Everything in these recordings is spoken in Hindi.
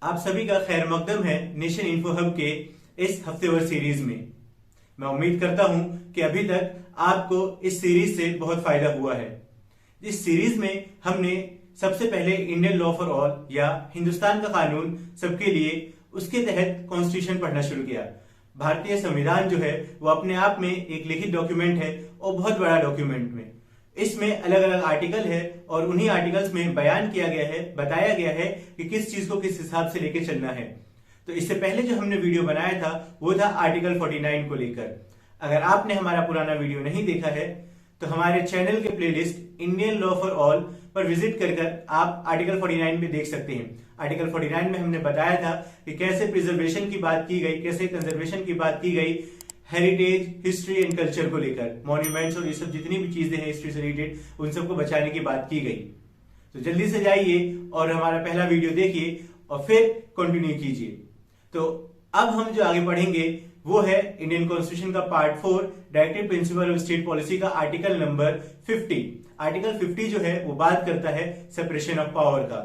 आप सभी का खैर मकदम है नेशन इन्फो हब के इस हफ्तेवार सीरीज में। मैं उम्मीद करता हूं कि अभी तक आपको इस सीरीज से बहुत फायदा हुआ है। इस सीरीज में हमने सबसे पहले इंडियन लॉ फॉर ऑल या हिंदुस्तान का कानून सबके लिए, उसके तहत कॉन्स्टिट्यूशन पढ़ना शुरू किया। भारतीय संविधान जो है वो अपने आप में एक लिखित डॉक्यूमेंट है और बहुत बड़ा डॉक्यूमेंट में इसमें अलग अलग आर्टिकल है और उन्हीं आर्टिकल्स में बयान किया गया है, बताया गया है कि किस चीज को किस हिसाब से लेके चलना है। तो इससे पहले जो हमने वीडियो बनाया था वो था आर्टिकल 49 को लेकर। अगर आपने हमारा पुराना वीडियो नहीं देखा है तो हमारे चैनल के playlist Indian law for all पर विजिट कर आप आर्टिकल 49 में देख सकते हैं। आर्टिकल 49 में हमने बताया था कि कैसे प्रिजर्वेशन की बात की गई, कैसे कंजर्वेशन की बात की गई, हेरिटेज, हिस्ट्री एंड कल्चर को लेकर, मॉन्यूमेंट्स और ये सब जितनी भी चीजें हैं हिस्ट्री से रिलेटेड उन सबको बचाने की बात की गई। तो जल्दी से जाइए और हमारा पहला वीडियो देखिए और फिर कंटिन्यू कीजिए। तो अब हम जो आगे पढ़ेंगे वो है इंडियन कॉन्स्टिट्यूशन का part 4 directive principle of state policy का आर्टिकल नंबर 50। आर्टिकल 50 जो है वो बात करता है सेपरेशन ऑफ पावर का।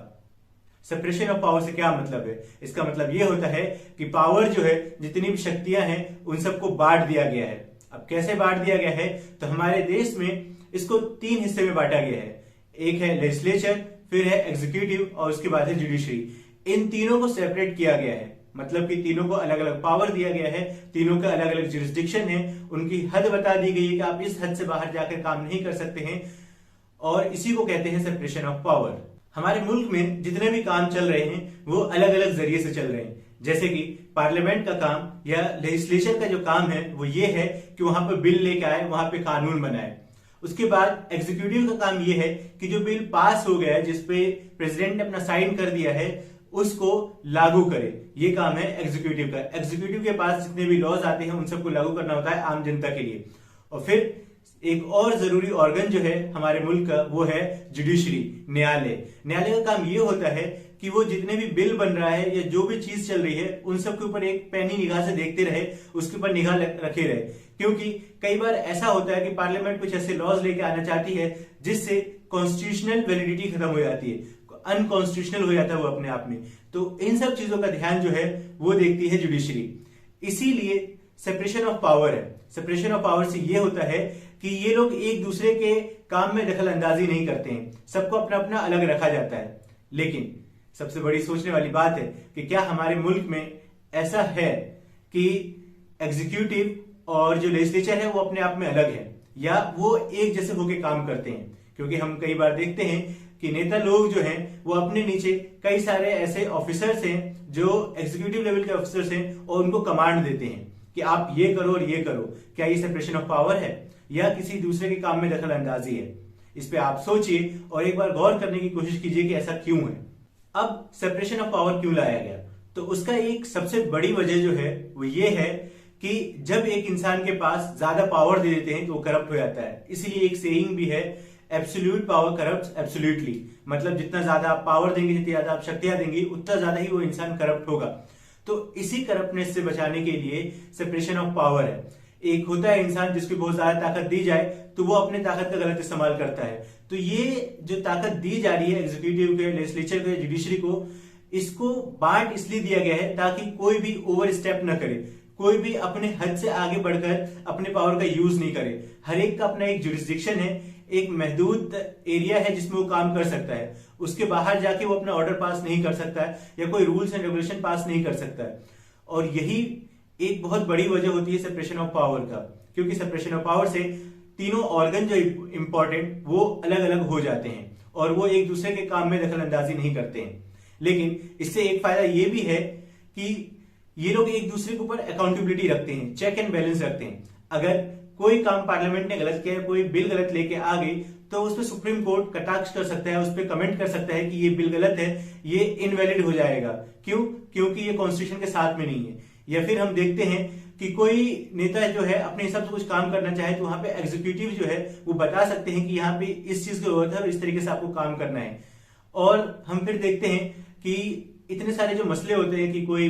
सेपरेशन ऑफ पावर से क्या मतलब है? इसका मतलब ये होता है कि पावर जो है, जितनी भी शक्तियां हैं उन सबको बांट दिया गया है। अब कैसे बांट दिया गया है? तो हमारे देश में इसको 3 हिस्से में बांटा गया है। एक है लेजिस्लेचर, फिर है एग्जीक्यूटिव और उसके बाद है जुडिशरी। इन तीनों को सेपरेट किया गया है, मतलब कि तीनों को अलग अलग पावर दिया गया है, तीनों का अलग अलग जुरिस्डिक्शन है, उनकी हद बता दी गई है कि आप इस हद से बाहर जाकर काम नहीं कर सकते हैं और इसी को कहते हैं सेपरेशन ऑफ पावर। हमारे मुल्क में जितने भी काम चल रहे हैं वो अलग अलग जरिए से चल रहे हैं। जैसे कि पार्लियामेंट का काम या लेजिस्लेचर का जो काम है वो ये है कि वहां पर बिल लेके आए, वहां पे कानून बनाए। उसके बाद एग्जीक्यूटिव का काम ये है कि जो बिल पास हो गया है, जिसपे प्रेसिडेंट ने अपना साइन कर दिया है, उसको लागू करे। ये काम है एग्जीक्यूटिव का। एग्जीक्यूटिव के पास जितने भी लॉज आते हैं उन सबको लागू करना होता है आम जनता के लिए। और फिर एक और जरूरी ऑर्गन जो है हमारे मुल्क का वो है जुडिशरी, न्यायालय। न्यायालय का काम ये होता है कि वो जितने भी बिल बन रहा है या जो भी चीज चल रही है उन सब के ऊपर एक पैनी निगाह से देखते रहे, उसके ऊपर निगाह रखे रहे। क्योंकि कई बार ऐसा होता है कि पार्लियामेंट कुछ ऐसे लॉज लेके आना चाहती है जिससे कॉन्स्टिट्यूशनल वैलिडिटी खत्म हो जाती है, अनकॉन्स्टिट्यूशनल हो जाता है वो अपने आप में। तो इन सब चीजों का ध्यान जो है वो देखती है जुडिशरी। इसीलिए सेपरेशन ऑफ पावर है। सेपरेशन ऑफ पावर से ये होता है कि ये लोग एक दूसरे के काम में दखल अंदाजी नहीं करते हैं, सबको अपना अपना अलग रखा जाता है। लेकिन सबसे बड़ी सोचने वाली बात है कि क्या हमारे मुल्क में ऐसा है कि एग्जीक्यूटिव और जो लेजिस्लेचर है वो अपने आप में अलग है या वो एक जैसे होके काम करते हैं? क्योंकि हम कई बार देखते हैं कि नेता लोग जो हैं वो अपने नीचे कई सारे ऐसे ऑफिसर्स हैं जो एग्जीक्यूटिव लेवल के ऑफिसर्स हैं और उनको कमांड देते हैं कि आप ये करो और ये करो। क्या ये सेपरेशन ऑफ पावर है या किसी दूसरे के काम में दखल अंदाजी है? इस पे आप सोचिए और एक बार गौर करने की कोशिश कीजिए कि ऐसा क्यों है। अब सेपरेशन ऑफ पावर क्यों लाया गया? तो उसका एक सबसे बड़ी वजह जो है वो ये है कि जब एक इंसान के पास ज्यादा पावर दे देते हैं तो वो करप्ट हो जाता है। इसीलिए एक सेइंग भी है, एब्सोल्यूट पावर करप्ट्स एब्सोल्यूटली। मतलब जितना ज्यादा आप पावर देंगे, जितनी ज्यादा आप शक्तियां देंगे, उतना ज्यादा ही वो इंसान करप्ट होगा। तो इसी करप्टनेस से बचाने के लिए सेपरेशन ऑफ पावर है। एक होता है इंसान जिसको बहुत ज्यादा ताकत दी जाए तो वो अपने ताकत का गलत इस्तेमाल करता है। तो ये जो ताकत दी जा रही है एग्जीक्यूटिव के, लेजिस्लेचर के, जुडिशरी को, इसको बांट इसलिए दिया गया है ताकि कोई भी ओवर स्टेप न करे, कोई भी अपने हद से आगे बढ़कर अपने पावर का यूज नहीं करे। हर एक का अपना एक जुरिस्डिक्शन है, एक महदूद एरिया है जिसमें वो काम कर सकता है। उसके बाहर जाके वो अपना ऑर्डर पास नहीं कर सकता है या कोई रूल्स एंड रेगुलेशन पास नहीं कर सकता है। और यही एक बहुत बड़ी वजह होती है सेपरेशन ऑफ पावर का, क्योंकि सेपरेशन ऑफ पावर से तीनों ऑर्गन जो इंपॉर्टेंट वो अलग अलग हो जाते हैं और वो एक दूसरे के काम में दखल अंदाजी नहीं करते हैं। लेकिन इससे एक फायदा ये भी है कि ये लोग एक दूसरे के ऊपर अकाउंटेबिलिटी रखते हैं, चेक एंड बैलेंस रखते हैं। अगर कोई काम पार्लियामेंट ने गलत किया, कोई बिल गलत लेके आ गई, तो उस पर सुप्रीम कोर्ट कटाक्ष कर सकता है, उस पर कमेंट कर सकता है कि ये बिल गलत है, ये इनवैलिड हो जाएगा। क्यों? क्योंकि ये कॉन्स्टिट्यूशन के साथ में नहीं है। या फिर हम देखते हैं कि कोई नेता जो है अपने हिसाब से कुछ काम करना चाहे तो वहां पे एग्जीक्यूटिव जो है वो बता सकते हैं कि यहाँ पे इस चीज की जरूरत है और इस तरीके से आपको काम करना है। और हम फिर देखते हैं कि इतने सारे जो मसले होते हैं कि कोई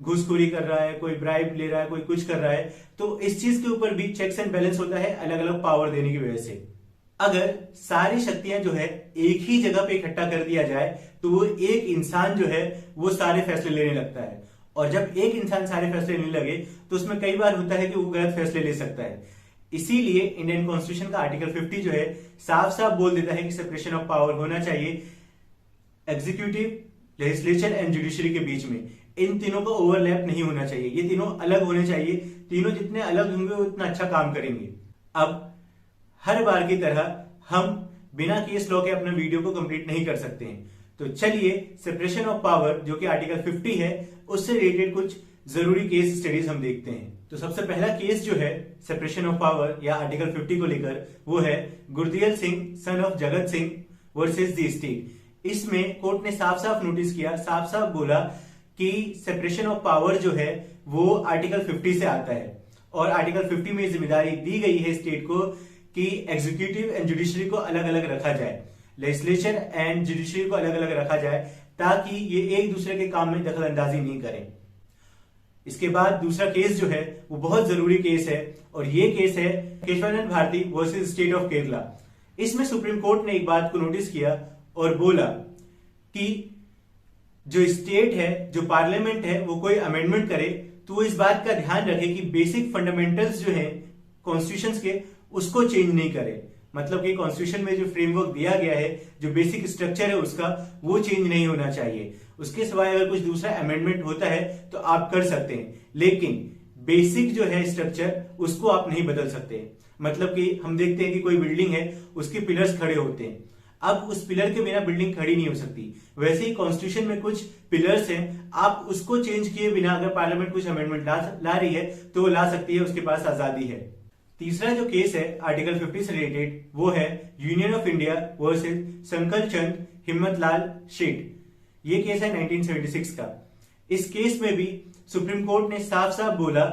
घूसखोरी कर रहा है, कोई ब्राइब ले रहा है, कोई कुछ कर रहा है, तो इस चीज के ऊपर भी चेक्स एंड बैलेंस होता है अलग अलग पावर देने की वजह से। अगर सारी शक्तियां जो है एक ही जगह पे इकट्ठा कर दिया जाए तो तो वो एक इंसान जो है वो सारे फैसले लेने लगता है। और जब एक इंसान सारे फैसले लेने लगे तो उसमें कई बार होता है कि वो गलत फैसले ले सकता है। इसीलिए इंडियन कॉन्स्टिट्यूशन का आर्टिकल 50 जो है साफ साफ बोल देता है कि सेपरेशन ऑफ पावर होना चाहिए एग्जीक्यूटिव, लेजिस्लेचर एंड जुडिशरी के बीच में। इन तीनों का ओवरलैप नहीं होना चाहिए, ये तीनों अलग होने चाहिए। तीनों जितने अलग होंगे उतना अच्छा काम करेंगे। अब हर बार की तरह हम बिना केस लॉ के अपने वीडियो को कंप्लीट नहीं कर सकते हैं, तो चलिए सेपरेशन ऑफ पावर जो कि आर्टिकल 50 है उससे रिलेटेड कुछ जरूरी केस स्टडीज हम देखते हैं। तो सबसे पहला केस जो है सेपरेशन ऑफ पावर या आर्टिकल 50 को लेकर वो है गुरदियल Singh son of Jagat Singh versus the state. इसमें कोर्ट ने साफ साफ नोटिस किया, साफ साफ बोला कि सेपरेशन ऑफ पावर जो है वो आर्टिकल 50 से आता है और आर्टिकल 50 में जिम्मेदारी दी गई है स्टेट को कि एग्जीक्यूटिव एंड जुडिशरी को अलग अलग रखा जाए, लेजिस्लेचर एंड जुडिशरी को अलग अलग रखा जाए ताकि ये एक दूसरे के काम में दखल अंदाजी नहीं करें। इसके बाद दूसरा केस जो है वो बहुत जरूरी केस है और ये केस है Keshavananda Bharati versus state of Kerala. इसमें सुप्रीम कोर्ट ने एक बात को नोटिस किया और बोला कि जो स्टेट है, जो पार्लियामेंट है, वो कोई अमेंडमेंट करे तो वो इस बात का ध्यान रखे कि बेसिक फंडामेंटल्स जो है कॉन्स्टिट्यूशन के उसको चेंज नहीं करे। मतलब कि कॉन्स्टिट्यूशन में जो फ्रेमवर्क दिया गया है, जो बेसिक स्ट्रक्चर है उसका, वो चेंज नहीं होना चाहिए। उसके सिवाय अगर कुछ दूसरा अमेंडमेंट होता है तो आप कर सकते हैं, लेकिन बेसिक जो है स्ट्रक्चर उसको आप नहीं बदल सकते। मतलब कि हम देखते हैं कि कोई बिल्डिंग है, उसके पिलर्स खड़े होते हैं, अब उस पिलर के बिना बिल्डिंग खड़ी नहीं हो सकती। वैसे ही कॉन्स्टिट्यूशन में कुछ पिलर्स हैं, आप उसको चेंज किए बिना अगर पार्लियामेंट कुछ अमेंडमेंट ला रही है तो वो ला सकती है, उसके पास आजादी है। तीसरा जो केस है आर्टिकल 50 से रिलेटेड वो है यूनियन ऑफ इंडिया वर्सेस संकल चंद हिम्मतलाल शेठ। ये केस है 1976 का। इस केस में भी सुप्रीम कोर्ट ने साफ साफ बोला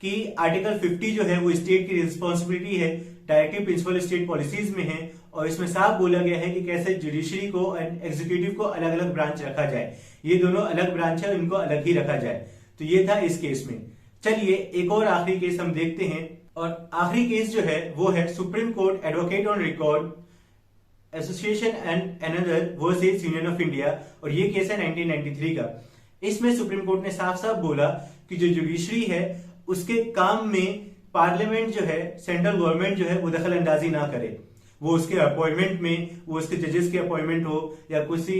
कि आर्टिकल 50 जो है वो स्टेट की रिस्पॉन्सिबिलिटी है, डायरेक्टिव प्रिंसिपल स्टेट पॉलिसीज में है और इसमें साफ बोला गया है कि कैसे जुडिशरी को एंड एग्जीक्यूटिव को अलग अलग ब्रांच रखा जाए। ये दोनों अलग ब्रांच है, इनको अलग ही रखा जाए। तो ये था इस केस में। चलिए एक और आखिरी केस हम देखते हैं और आखिरी केस जो है वो है supreme court advocate on record association and another versus union of India और ये केस है 1993 का। इसमें सुप्रीम कोर्ट ने साफ साफ बोला कि जो जुडिशरी है उसके काम में पार्लियामेंट जो है, सेंट्रल गवर्नमेंट जो है वो दखल अंदाजी ना करे। वो उसके अपॉइंटमेंट में, वो उसके जजेस के अपॉइंटमेंट हो या किसी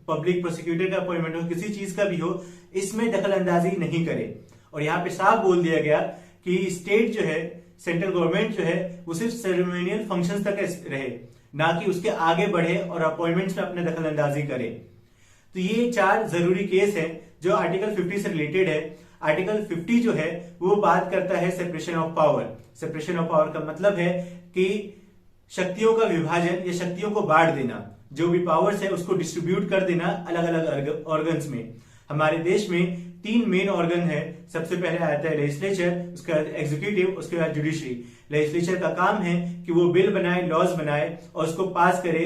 पब्लिक प्रोसिक्यूटर का अपॉइंटमेंट हो, किसी चीज का भी हो, इसमें दखल अंदाजी नहीं करे। और यहाँ पे साफ बोल दिया गया कि स्टेट जो है, सेंट्रल गवर्नमेंट जो है वो सिर्फ सेरेमोनियल फंक्शंस तक रहे, ना कि उसके आगे बढ़े और अपॉइंटमेंट्स में अपने दखल अंदाजी करे। तो ये 4 जरूरी केस हैं जो आर्टिकल 50 से रिलेटेड है। आर्टिकल 50 जो है वो बात करता है separation of power. Separation of power का मतलब है कि शक्तियों का विभाजन या शक्तियों को बांट देना, जो भी पावर्स है उसको डिस्ट्रीब्यूट कर देना अलग अलग ऑर्गन्स में। हमारे देश में 3 मेन ऑर्गन है। सबसे पहले आता है लेजिस्लेचर, उसके बाद एग्जीक्यूटिव, उसके बाद जुडिशरी। लेजिस्लेचर का काम है कि वो बिल बनाए, लॉज बनाए और उसको पास करे।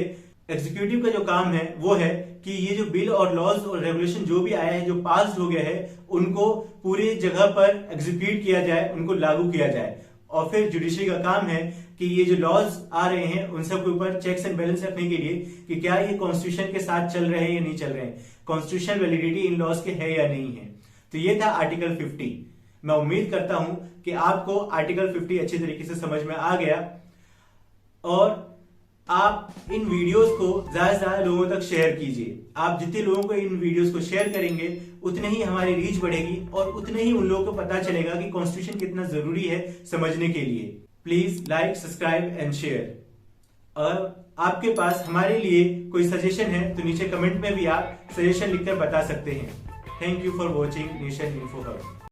एग्जीक्यूटिव का जो काम है वो है कि ये जो बिल और लॉज और रेगुलेशन जो भी आया है, जो पास हो गया है, उनको पूरी जगह पर एग्जीक्यूट किया जाए, उनको लागू किया जाए। और फिर जुडिशरी का काम है कि ये जो लॉज आ रहे हैं उन सब के ऊपर चेक्स एंड बैलेंस रखने के लिए कि क्या ये कॉन्स्टिट्यूशन के साथ चल रहे हैं या नहीं चल रहे हैं, कॉन्स्टिट्यूशनल वैलिडिटी इन लॉज के है या नहीं है। तो ये था आर्टिकल 50। मैं उम्मीद करता हूं कि आपको आर्टिकल 50 अच्छे तरीके से समझ में आ गया और आप इन वीडियोस को ज्यादा से ज्यादा लोगों तक शेयर कीजिए। आप जितने लोगों को इन वीडियोस को शेयर करेंगे उतने ही हमारी रीच बढ़ेगी और उतने ही उन लोगों को पता चलेगा कि कॉन्स्टिट्यूशन कितना जरूरी है समझने के लिए। Please like, subscribe and share. और आपके पास हमारे लिए कोई सजेशन है तो नीचे कमेंट में भी आप सजेशन लिखकर बता सकते हैं। Thank you for watching nation info hub.